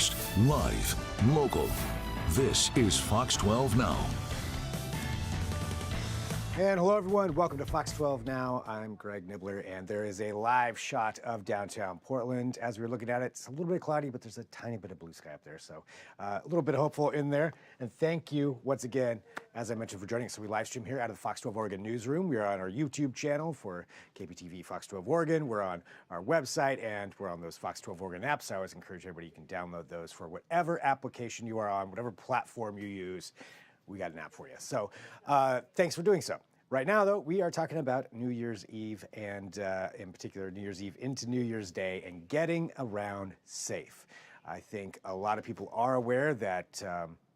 first, live, local. This is Fox 12 Now. And hello, everyone. Welcome to Fox 12 Now. I'm Greg Nibbler, and there is a live shot of downtown Portland. As we're looking at it, it's a little bit cloudy, but there's a tiny bit of blue sky up there, so a little bit hopeful in there. And thank you once again, as I mentioned, for joining us. So we live stream here out of the Fox 12 Oregon newsroom. We are on our YouTube channel for KPTV Fox 12 Oregon. We're on our website, and we're on those Fox 12 Oregon apps. So I always encourage everybody, you can download those for whatever application you are on, whatever platform you use. We got an app for you. So thanks for doing so. Right now, though, we are talking about New Year's Eve and in particular New Year's Eve into New Year's Day and getting around safe. I think a lot of people are aware that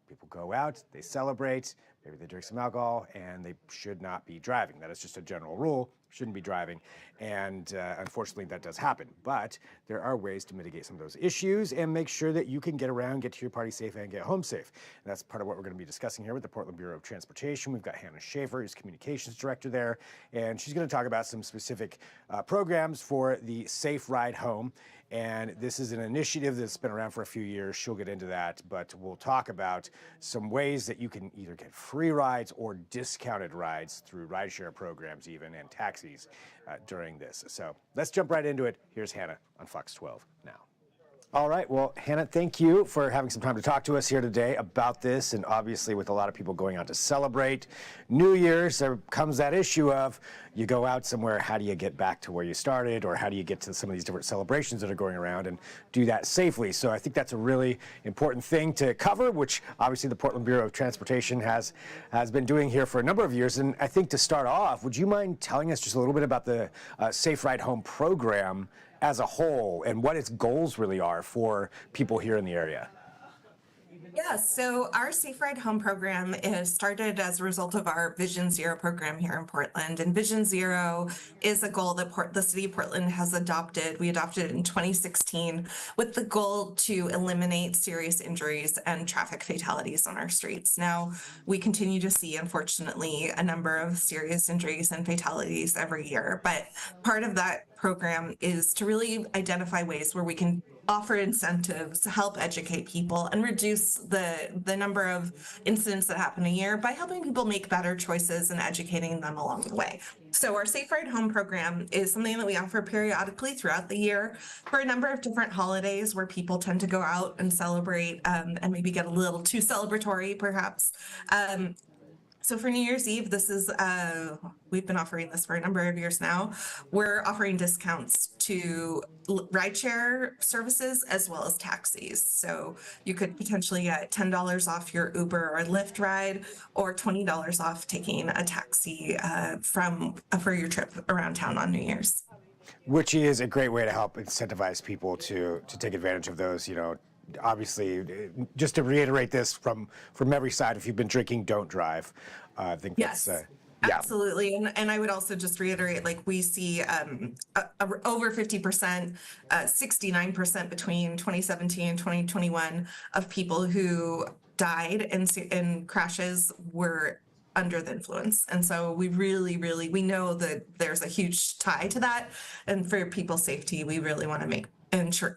people go out, they celebrate, maybe they drink some alcohol, and they should not be driving. That is just a general rule. Shouldn't be driving, and unfortunately that does happen. But there are ways to mitigate some of those issues and make sure that you can get around, get to your party safe, and get home safe. And that's part of what we're going to be discussing here with the Portland Bureau of Transportation. We've got Hannah Schaefer, who's communications director there, and she's going to talk about some specific programs for the Safe Ride Home. And this is an initiative that's been around for a few years. She'll get into that, but we'll talk about some ways that you can either get free rides or discounted rides through rideshare programs even, and taxis during this. So let's jump right into it. Here's Hannah on Fox 12 Now. All right, well, Hannah, thank you for having some time to talk to us here today about this. And obviously, with a lot of people going out to celebrate New Year's, there comes that issue of you go out somewhere, how do you get back to where you started, or how do you get to some of these different celebrations that are going around and do that safely? So I think that's a really important thing to cover, which obviously the Portland Bureau of Transportation has been doing here for a number of years. And I think to start off, would you mind telling us just a little bit about the Safe Ride Home program as a whole and what its goals really are for people here in the area? Yeah, so our Safe Ride Home program is started as a result of our Vision Zero program here in Portland. And Vision Zero is a goal that the city of Portland has adopted. We adopted it in 2016 with the goal to eliminate serious injuries and traffic fatalities on our streets. Now, we continue to see, unfortunately, a number of serious injuries and fatalities every year. But part of that program is to really identify ways where we can offer incentives, help educate people, and reduce the number of incidents that happen a year by helping people make better choices and educating them along the way. So our Safe Ride Home program is something that we offer periodically throughout the year for a number of different holidays where people tend to go out and celebrate and maybe get a little too celebratory, perhaps. So for New Year's Eve, this is, we've been offering this for a number of years now. We're offering discounts to rideshare services as well as taxis. So you could potentially get $10 off your Uber or Lyft ride, or $20 off taking a taxi for your trip around town on New Year's. Which is a great way to help incentivize people to take advantage of those, obviously, just to reiterate this from every side, if you've been drinking, don't drive. I think yes. That's yeah. Absolutely. And I would also just reiterate, we see over 50%, 69% between 2017 and 2021 of people who died in crashes were under the influence. And so we really, we know that there's a huge tie to that. And for people's safety, we really want to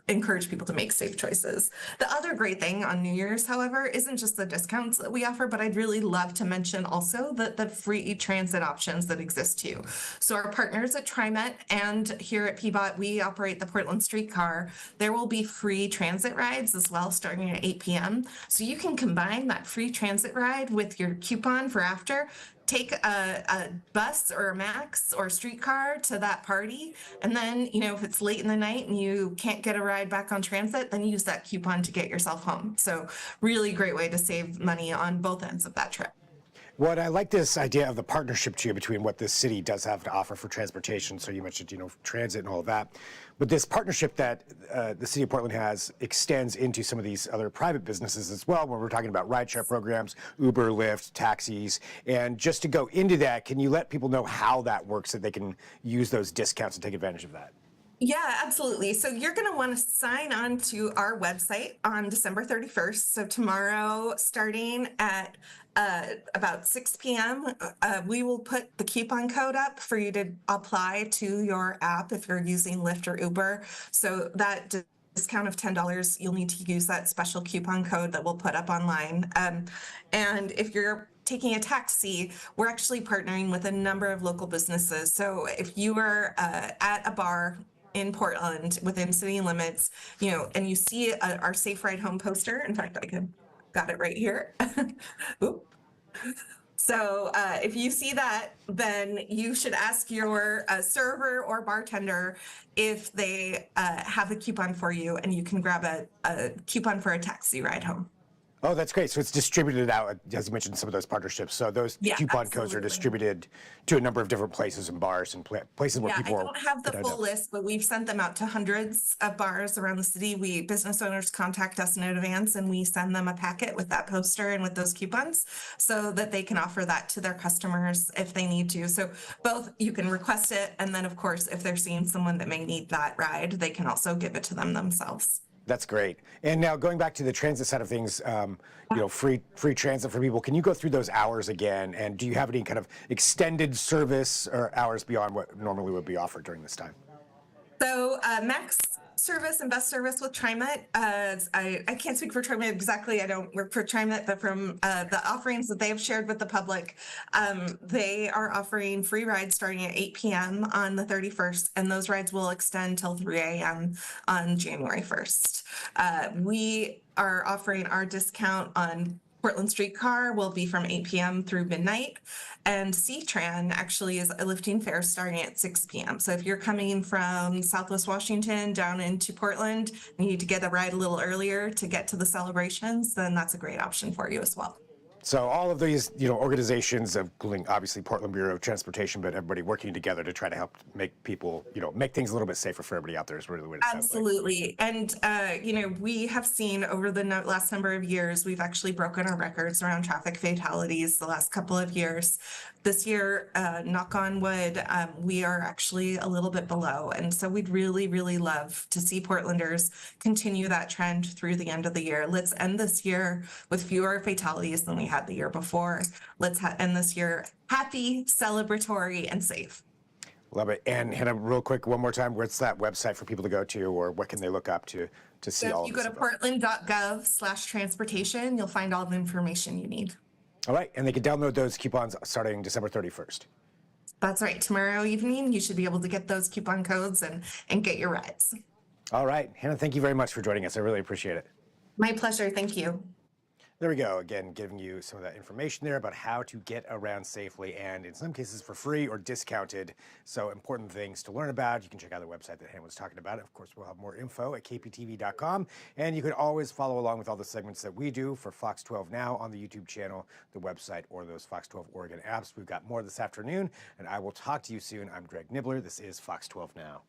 encourage people to make safe choices. The other great thing on New Year's, however, isn't just the discounts that we offer, but I'd really love to mention also the free transit options that exist too. So our partners at TriMet and here at PBOT, we operate the Portland streetcar. There will be free transit rides as well, starting at 8 p.m. So you can combine that free transit ride with your coupon for after. Take a bus or a Max or a streetcar to that party. And then, if it's late in the night and you can't get a ride back on transit, then use that coupon to get yourself home. So really great way to save money on both ends of that trip. Well, I like this idea of the partnership too between what this city does have to offer for transportation. So you mentioned, transit and all of that. But this partnership that the city of Portland has extends into some of these other private businesses as well, when we're talking about rideshare programs, Uber, Lyft, taxis. And just to go into that, can you let people know how that works so they can use those discounts and take advantage of that? Yeah, absolutely. So you're going to want to sign on to our website on December 31st. So tomorrow, starting at about 6 p.m., we will put the coupon code up for you to apply to your app if you're using Lyft or Uber. So that discount of $10, you'll need to use that special coupon code that we'll put up online. And if you're taking a taxi, we're actually partnering with a number of local businesses. So if you are at a bar in Portland within city limits, and you see our Safe Ride Home poster, in fact, got it right here. Oop. So if you see that, then you should ask your server or bartender if they have a coupon for you, and you can grab a coupon for a taxi ride home. Oh, that's great. So it's distributed out, as you mentioned, some of those partnerships. So those coupon codes are distributed to a number of different places and bars and places where people are. I don't have the full list, but we've sent them out to hundreds of bars around the city. Business owners contact us in advance, and we send them a packet with that poster and with those coupons so that they can offer that to their customers if they need to. So both, you can request it, and then of course, if they're seeing someone that may need that ride, they can also give it to them themselves. That's great. And now going back to the transit side of things, free transit for people. Can you go through those hours again? And do you have any kind of extended service or hours beyond what normally would be offered during this time? So max service and best service with TriMet. I can't speak for TriMet exactly. I don't work for TriMet, but from the offerings that they have shared with the public, they are offering free rides starting at 8 p.m. on the 31st, and those rides will extend till 3 a.m. on January 1st. We are offering our discount on Portland Streetcar will be from 8 p.m. through midnight, and C-Tran actually is lifting fares starting at 6 p.m. So if you're coming from Southwest Washington down into Portland, and you need to get a ride a little earlier to get to the celebrations, then that's a great option for you as well. So all of these, organizations, including obviously Portland Bureau of Transportation, but everybody working together to try to help make people, make things a little bit safer for everybody out there is really what it sounds like. Absolutely. And, we have seen over the last number of years, we've actually broken our records around traffic fatalities the last couple of years. This year, knock on wood, we are actually a little bit below. And so we'd really, really love to see Portlanders continue that trend through the end of the year. Let's end this year with fewer fatalities than we had the year before. Let's end this year happy, celebratory, and safe. Love it. And Hannah, real quick, one more time, what's that website for people to go to, or what can they look up to see all of this? If you go to portland.gov/transportation, you'll find all the information you need. All right. And they can download those coupons starting December 31st. That's right. Tomorrow evening, you should be able to get those coupon codes and get your rides. All right. Hannah, thank you very much for joining us. I really appreciate it. My pleasure. Thank you. There we go. Again, giving you some of that information there about how to get around safely, and in some cases for free or discounted. So important things to learn about. You can check out the website that Hannah was talking about. Of course, we'll have more info at kptv.com. And you can always follow along with all the segments that we do for Fox 12 Now on the YouTube channel, the website, or those Fox 12 Oregon apps. We've got more this afternoon, and I will talk to you soon. I'm Greg Nibbler. This is Fox 12 Now.